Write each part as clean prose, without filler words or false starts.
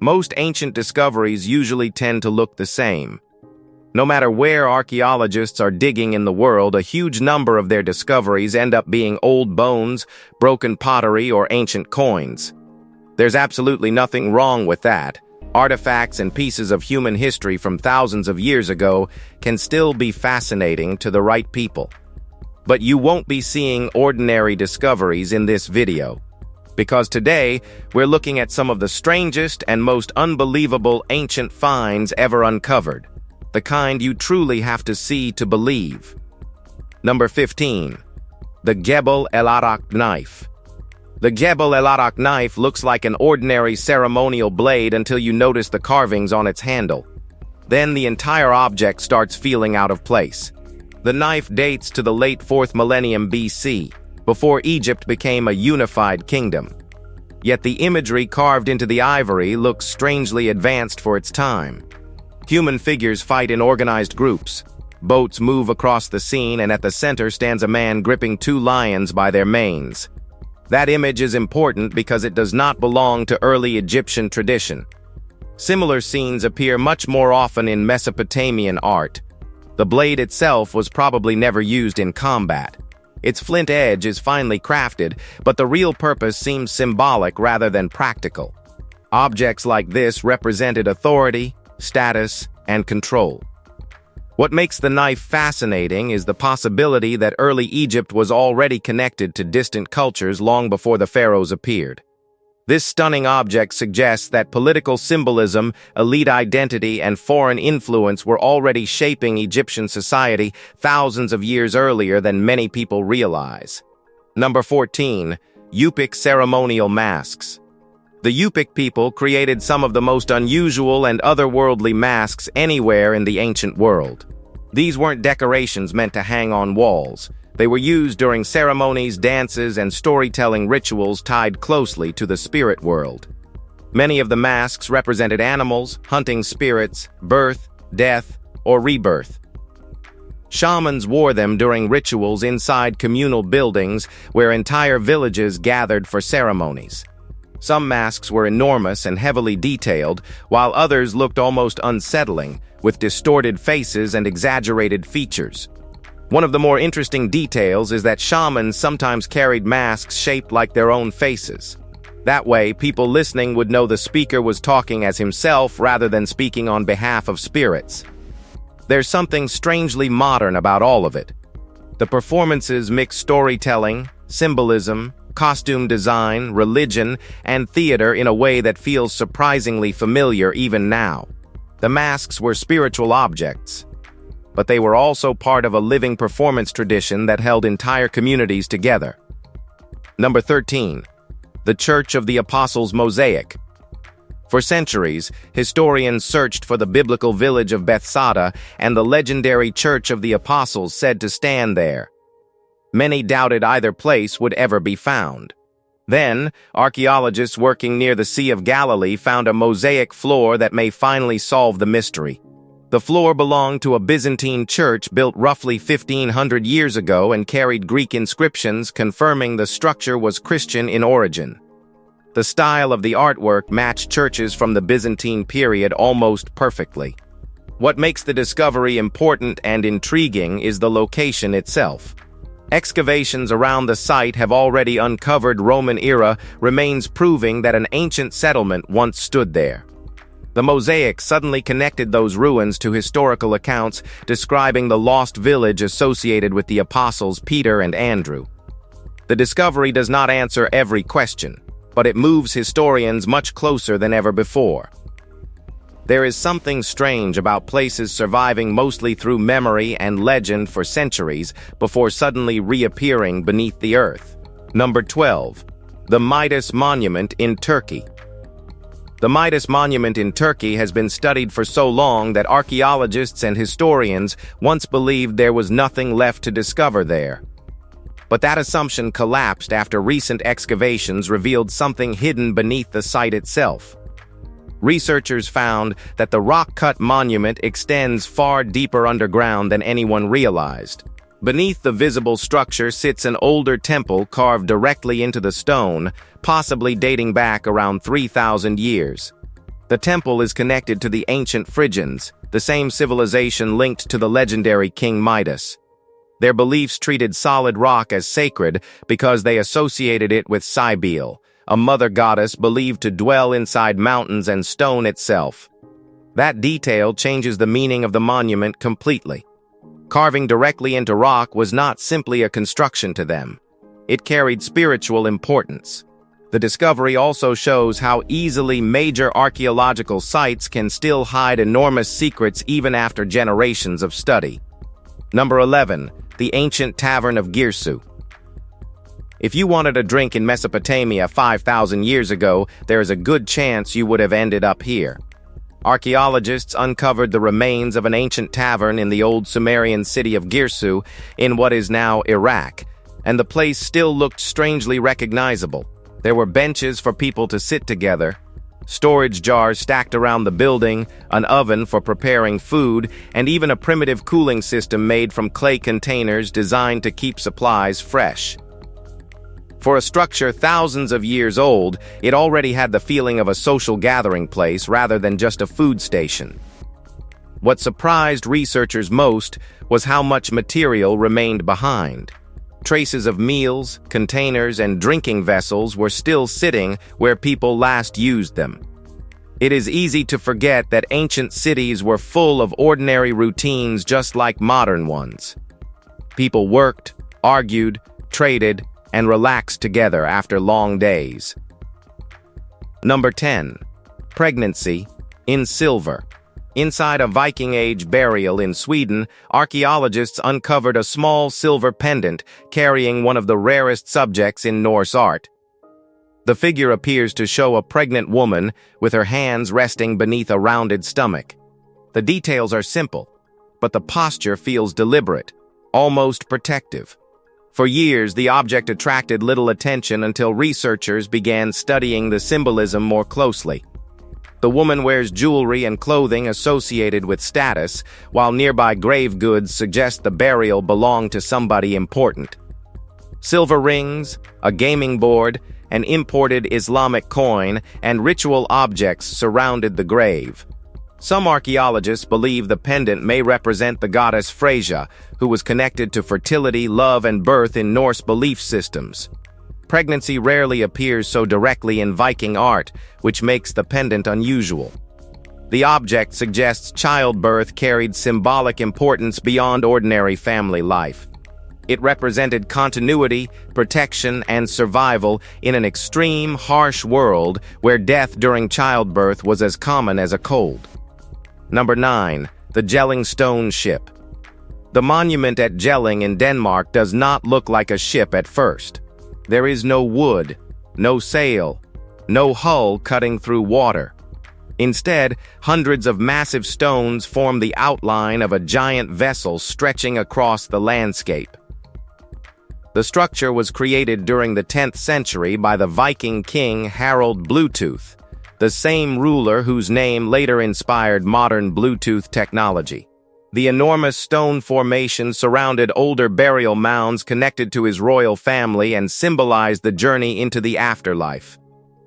Most ancient discoveries usually tend to look the same. No matter where archaeologists are digging in the world, a huge number of their discoveries end up being old bones, broken pottery, or ancient coins. There's absolutely nothing wrong with that. Artifacts and pieces of human history from thousands of years ago can still be fascinating to the right people. But you won't be seeing ordinary discoveries in this video, because today we're looking at some of the strangest and most unbelievable ancient finds ever uncovered, the kind you truly have to see to believe. Number 15. The Gebel el-Arak knife. The Gebel el-Arak knife looks like an ordinary ceremonial blade until you notice the carvings on its handle. Then the entire object starts feeling out of place. The knife dates to the late 4th millennium BC, before Egypt became a unified kingdom. Yet the imagery carved into the ivory looks strangely advanced for its time. Human figures fight in organized groups. Boats move across the scene, and at the center stands a man gripping two lions by their manes. That image is important because it does not belong to early Egyptian tradition. Similar scenes appear much more often in Mesopotamian art. The blade itself was probably never used in combat. Its flint edge is finely crafted, but the real purpose seems symbolic rather than practical. Objects like this represented authority, status, and control. What makes the knife fascinating is the possibility that early Egypt was already connected to distant cultures long before the pharaohs appeared. This stunning object suggests that political symbolism, elite identity, and foreign influence were already shaping Egyptian society thousands of years earlier than many people realize. Number 14. Yupik ceremonial masks. The Yupik people created some of the most unusual and otherworldly masks anywhere in the ancient world. These weren't decorations meant to hang on walls. They were used during ceremonies, dances, and storytelling rituals tied closely to the spirit world. Many of the masks represented animals, hunting spirits, birth, death, or rebirth. Shamans wore them during rituals inside communal buildings where entire villages gathered for ceremonies. Some masks were enormous and heavily detailed, while others looked almost unsettling, with distorted faces and exaggerated features. One of the more interesting details is that shamans sometimes carried masks shaped like their own faces. That way, people listening would know the speaker was talking as himself rather than speaking on behalf of spirits. There's something strangely modern about all of it. The performances mix storytelling, symbolism, costume design, religion, and theater in a way that feels surprisingly familiar even now. The masks were spiritual objects, but they were also part of a living performance tradition that held entire communities together. Number 13. The Church of the Apostles mosaic. For centuries, historians searched for the biblical village of Bethsaida and the legendary Church of the Apostles said to stand there. Many doubted either place would ever be found. Then, archaeologists working near the Sea of Galilee found a mosaic floor that may finally solve the mystery. The floor belonged to a Byzantine church built roughly 1,500 years ago and carried Greek inscriptions confirming the structure was Christian in origin. The style of the artwork matched churches from the Byzantine period almost perfectly. What makes the discovery important and intriguing is the location itself. Excavations around the site have already uncovered Roman-era remains proving that an ancient settlement once stood there. The mosaic suddenly connected those ruins to historical accounts describing the lost village associated with the apostles Peter and Andrew. The discovery does not answer every question, but it moves historians much closer than ever before. There is something strange about places surviving mostly through memory and legend for centuries before suddenly reappearing beneath the earth. Number 12. The Midas Monument in Turkey. The Midas Monument in Turkey has been studied for so long that archaeologists and historians once believed there was nothing left to discover there. But that assumption collapsed after recent excavations revealed something hidden beneath the site itself. Researchers found that the rock-cut monument extends far deeper underground than anyone realized. Beneath the visible structure sits an older temple carved directly into the stone, possibly dating back around 3,000 years. The temple is connected to the ancient Phrygians, the same civilization linked to the legendary King Midas. Their beliefs treated solid rock as sacred because they associated it with Cybele, a mother goddess believed to dwell inside mountains and stone itself. That detail changes the meaning of the monument completely. Carving directly into rock was not simply a construction to them. It carried spiritual importance. The discovery also shows how easily major archaeological sites can still hide enormous secrets even after generations of study. Number 11. The ancient tavern of Girsu. If you wanted a drink in Mesopotamia 5,000 years ago, there is a good chance you would have ended up here. Archaeologists uncovered the remains of an ancient tavern in the old Sumerian city of Girsu in what is now Iraq, and the place still looked strangely recognizable. There were benches for people to sit together, storage jars stacked around the building, an oven for preparing food, and even a primitive cooling system made from clay containers designed to keep supplies fresh. For a structure thousands of years old, it already had the feeling of a social gathering place rather than just a food station. What surprised researchers most was how much material remained behind. Traces of meals, containers, and drinking vessels were still sitting where people last used them. It is easy to forget that ancient cities were full of ordinary routines just like modern ones. People worked, argued, traded, and relaxed together after long days. Number 10. Pregnancy in silver. Inside a Viking-age burial in Sweden, archaeologists uncovered a small silver pendant carrying one of the rarest subjects in Norse art. The figure appears to show a pregnant woman with her hands resting beneath a rounded stomach. The details are simple, but the posture feels deliberate, almost protective. For years, the object attracted little attention until researchers began studying the symbolism more closely. The woman wears jewelry and clothing associated with status, while nearby grave goods suggest the burial belonged to somebody important. Silver rings, a gaming board, an imported Islamic coin, and ritual objects surrounded the grave. Some archaeologists believe the pendant may represent the goddess Freyja, who was connected to fertility, love, and birth in Norse belief systems. Pregnancy rarely appears so directly in Viking art, which makes the pendant unusual. The object suggests childbirth carried symbolic importance beyond ordinary family life. It represented continuity, protection, and survival in an extreme, harsh world where death during childbirth was as common as a cold. Number 9. The Jelling Stone Ship. The monument at Jelling in Denmark does not look like a ship at first. There is no wood, no sail, no hull cutting through water. Instead, hundreds of massive stones form the outline of a giant vessel stretching across the landscape. The structure was created during the 10th century by the Viking king Harald Bluetooth, the same ruler whose name later inspired modern Bluetooth technology. The enormous stone formation surrounded older burial mounds connected to his royal family and symbolized the journey into the afterlife.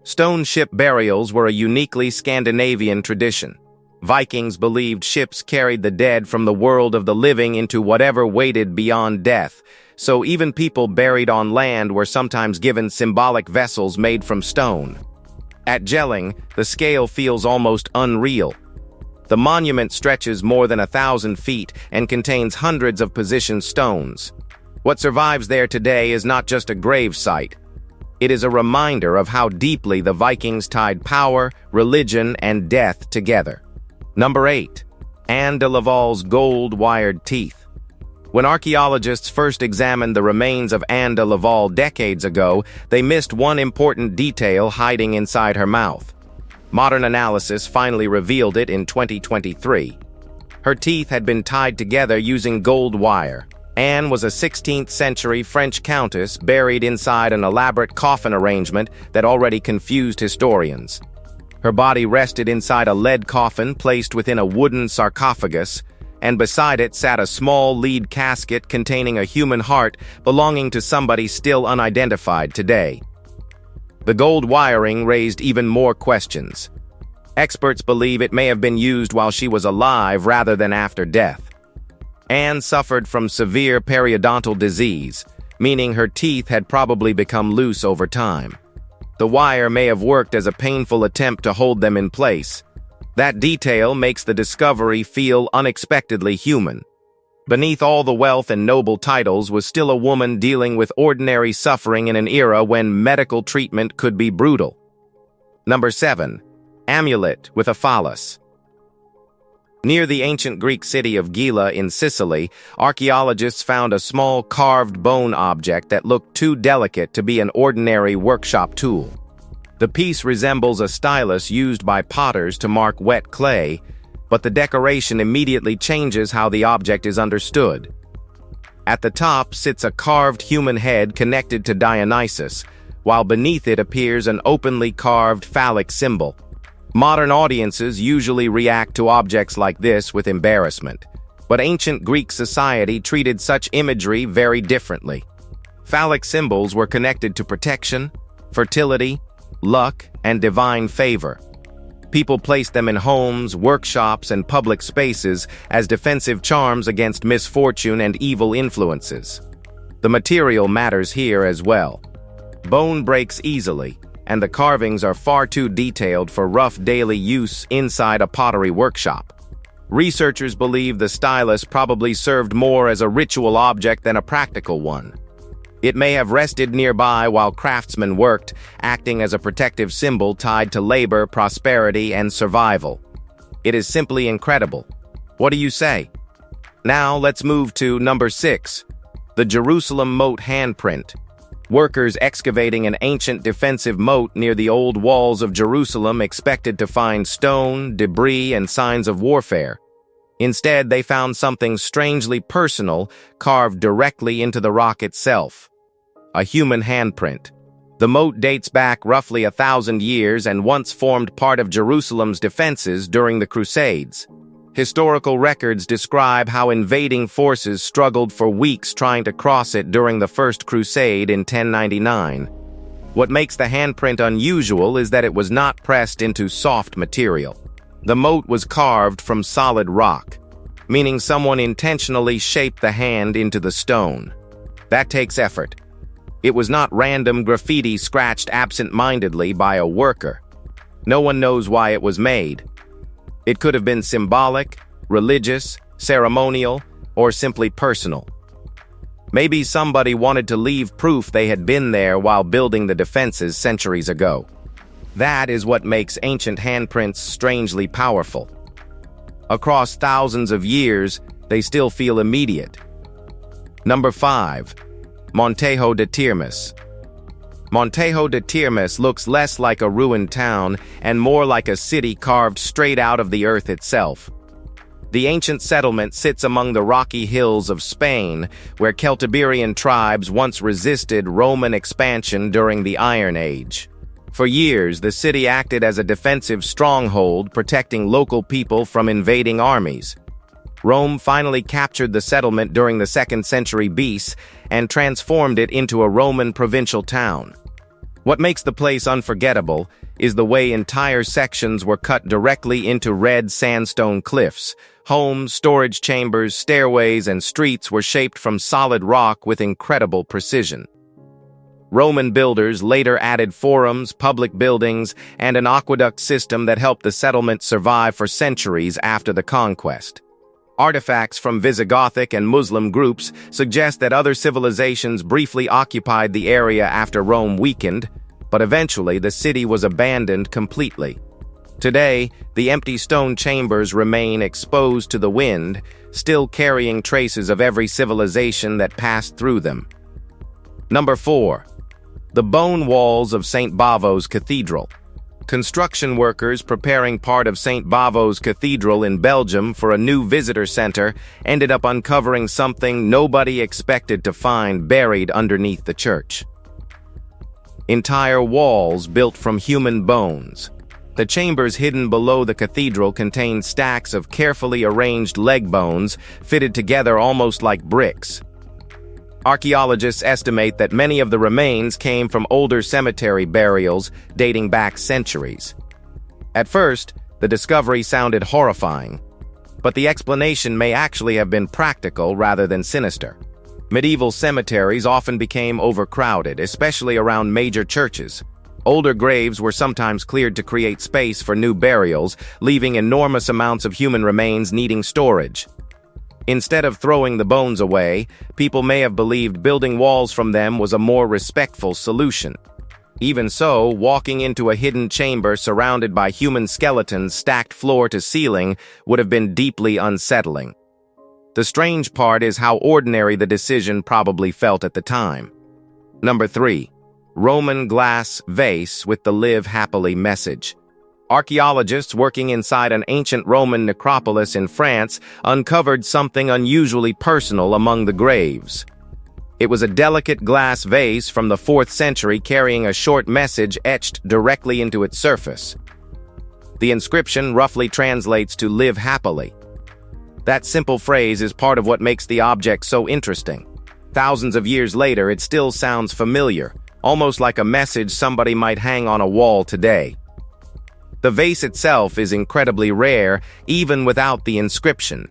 Stone ship burials were a uniquely Scandinavian tradition. Vikings believed ships carried the dead from the world of the living into whatever waited beyond death, so even people buried on land were sometimes given symbolic vessels made from stone. At Jelling, the scale feels almost unreal. The monument stretches more than 1,000 feet and contains hundreds of positioned stones. What survives there today is not just a grave site. It is a reminder of how deeply the Vikings tied power, religion, and death together. Number 8. Anne de Laval's gold-wired teeth. When archaeologists first examined the remains of Anne de Laval decades ago, they missed one important detail hiding inside her mouth. Modern analysis finally revealed it in 2023. Her teeth had been tied together using gold wire. Anne was a 16th-century French countess buried inside an elaborate coffin arrangement that already confused historians. Her body rested inside a lead coffin placed within a wooden sarcophagus, and beside it sat a small lead casket containing a human heart belonging to somebody still unidentified today. The gold wiring raised even more questions. Experts believe it may have been used while she was alive rather than after death. Anne suffered from severe periodontal disease, meaning her teeth had probably become loose over time. The wire may have worked as a painful attempt to hold them in place. That detail makes the discovery feel unexpectedly human. Beneath all the wealth and noble titles was still a woman dealing with ordinary suffering in an era when medical treatment could be brutal. Number 7. Amulet with a phallus. Near the ancient Greek city of Gela in Sicily, archaeologists found a small carved bone object that looked too delicate to be an ordinary workshop tool. The piece resembles a stylus used by potters to mark wet clay, but the decoration immediately changes how the object is understood. At the top sits a carved human head connected to Dionysus, while beneath it appears an openly carved phallic symbol. Modern audiences usually react to objects like this with embarrassment, but ancient Greek society treated such imagery very differently. Phallic symbols were connected to protection, fertility, luck, and divine favor. People placed them in homes, workshops, and public spaces as defensive charms against misfortune and evil influences. The material matters here as well. Bone breaks easily, and the carvings are far too detailed for rough daily use inside a pottery workshop. Researchers believe the stylus probably served more as a ritual object than a practical one. It may have rested nearby while craftsmen worked, acting as a protective symbol tied to labor, prosperity, and survival. It is simply incredible. What do you say? Now let's move to number 6, the Jerusalem moat handprint. Workers excavating an ancient defensive moat near the old walls of Jerusalem expected to find stone, debris, and signs of warfare. Instead, they found something strangely personal carved directly into the rock itself. A human handprint. The moat dates back roughly 1,000 years and once formed part of Jerusalem's defenses during the Crusades. Historical records describe how invading forces struggled for weeks trying to cross it during the First Crusade in 1099. What makes the handprint unusual is that it was not pressed into soft material. The moat was carved from solid rock, meaning someone intentionally shaped the hand into the stone. That takes effort. It was not random graffiti scratched absent-mindedly by a worker. No one knows why it was made. It could have been symbolic, religious, ceremonial, or simply personal. Maybe somebody wanted to leave proof they had been there while building the defenses centuries ago. That is what makes ancient handprints strangely powerful. Across thousands of years, they still feel immediate. Number 5. Montejo de Tirmis. Montejo de Tirmis looks less like a ruined town and more like a city carved straight out of the earth itself. The ancient settlement sits among the rocky hills of Spain, where Celtiberian tribes once resisted Roman expansion during the Iron Age. For years, the city acted as a defensive stronghold, protecting local people from invading armies. Rome finally captured the settlement during the 2nd century BC and transformed it into a Roman provincial town. What makes the place unforgettable is the way entire sections were cut directly into red sandstone cliffs. Homes, storage chambers, stairways, and streets were shaped from solid rock with incredible precision. Roman builders later added forums, public buildings, and an aqueduct system that helped the settlement survive for centuries after the conquest. Artifacts from Visigothic and Muslim groups suggest that other civilizations briefly occupied the area after Rome weakened, but eventually the city was abandoned completely. Today, the empty stone chambers remain exposed to the wind, still carrying traces of every civilization that passed through them. Number 4. The bone walls of St. Bavo's Cathedral. Construction workers preparing part of St. Bavo's Cathedral in Belgium for a new visitor center ended up uncovering something nobody expected to find buried underneath the church. Entire walls built from human bones. The chambers hidden below the cathedral contained stacks of carefully arranged leg bones fitted together almost like bricks. Archaeologists estimate that many of the remains came from older cemetery burials dating back centuries. At first, The discovery sounded horrifying, but the explanation may actually have been practical rather than sinister. Medieval cemeteries often became overcrowded, especially around major churches. Older graves were sometimes cleared to create space for new burials, leaving enormous amounts of human remains needing storage. Instead of throwing the bones away, people may have believed building walls from them was a more respectful solution. Even so, walking into a hidden chamber surrounded by human skeletons stacked floor to ceiling would have been deeply unsettling. The strange part is how ordinary the decision probably felt at the time. Number 3. Roman glass vase with the "Live Happily" message. Archaeologists working inside an ancient Roman necropolis in France uncovered something unusually personal among the graves. It was a delicate glass vase from the 4th century carrying a short message etched directly into its surface. The inscription roughly translates to "Live happily." That simple phrase is part of what makes the object so interesting. Thousands of years later, it still sounds familiar, almost like a message somebody might hang on a wall today. The vase itself is incredibly rare, even without the inscription.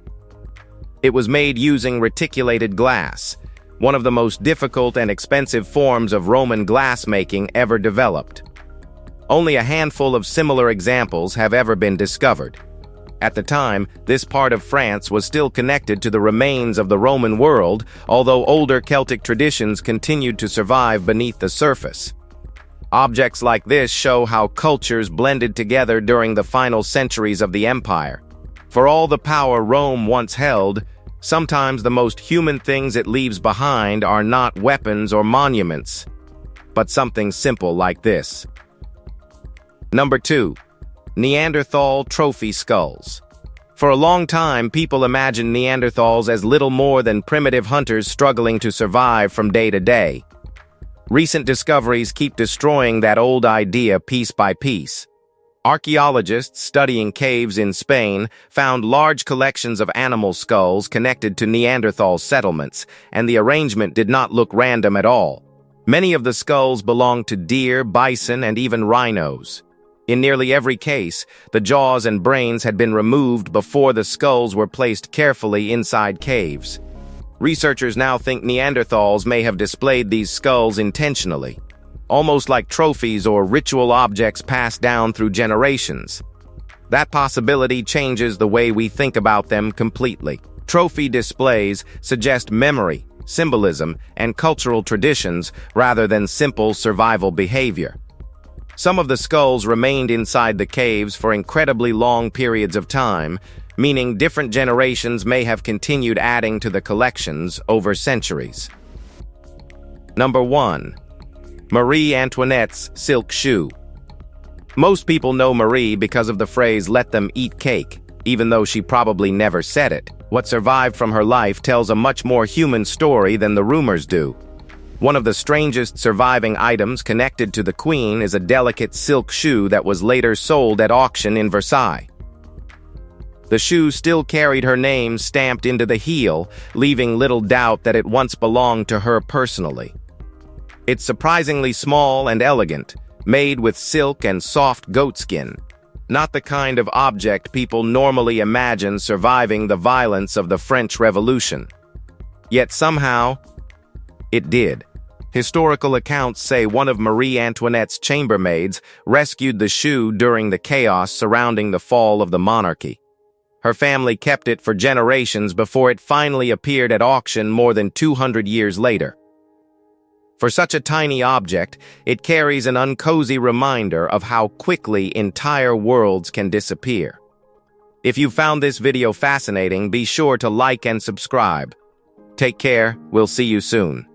It was made using reticulated glass, one of the most difficult and expensive forms of Roman glassmaking ever developed. Only a handful of similar examples have ever been discovered. At the time, this part of France was still connected to the remains of the Roman world, although older Celtic traditions continued to survive beneath the surface. Objects like this show how cultures blended together during the final centuries of the empire. For all the power Rome once held, sometimes the most human things it leaves behind are not weapons or monuments, but something simple like this. Number 2. Neanderthal trophy skulls. For a long time, people imagined Neanderthals as little more than primitive hunters struggling to survive from day to day. Recent discoveries keep destroying that old idea piece by piece. Archaeologists studying caves in Spain found large collections of animal skulls connected to Neanderthal settlements, and the arrangement did not look random at all. Many of the skulls belonged to deer, bison, and even rhinos. In nearly every case, the jaws and brains had been removed before the skulls were placed carefully inside caves. Researchers now think Neanderthals may have displayed these skulls intentionally, almost like trophies or ritual objects passed down through generations. That possibility changes the way we think about them completely. Trophy displays suggest memory, symbolism, and cultural traditions rather than simple survival behavior. Some of the skulls remained inside the caves for incredibly long periods of time, meaning different generations may have continued adding to the collections over centuries. Number 1. Marie Antoinette's silk shoe. Most people know Marie because of the phrase "let them eat cake," even though she probably never said it. What survived from her life tells a much more human story than the rumors do. One of the strangest surviving items connected to the Queen is a delicate silk shoe that was later sold at auction in Versailles. The shoe still carried her name stamped into the heel, leaving little doubt that it once belonged to her personally. It's surprisingly small and elegant, made with silk and soft goatskin, not the kind of object people normally imagine surviving the violence of the French Revolution. Yet somehow, it did. Historical accounts say one of Marie Antoinette's chambermaids rescued the shoe during the chaos surrounding the fall of the monarchy. Her family kept it for generations before it finally appeared at auction more than 200 years later. For such a tiny object, it carries an uncozy reminder of how quickly entire worlds can disappear. If you found this video fascinating, be sure to like and subscribe. Take care, we'll see you soon.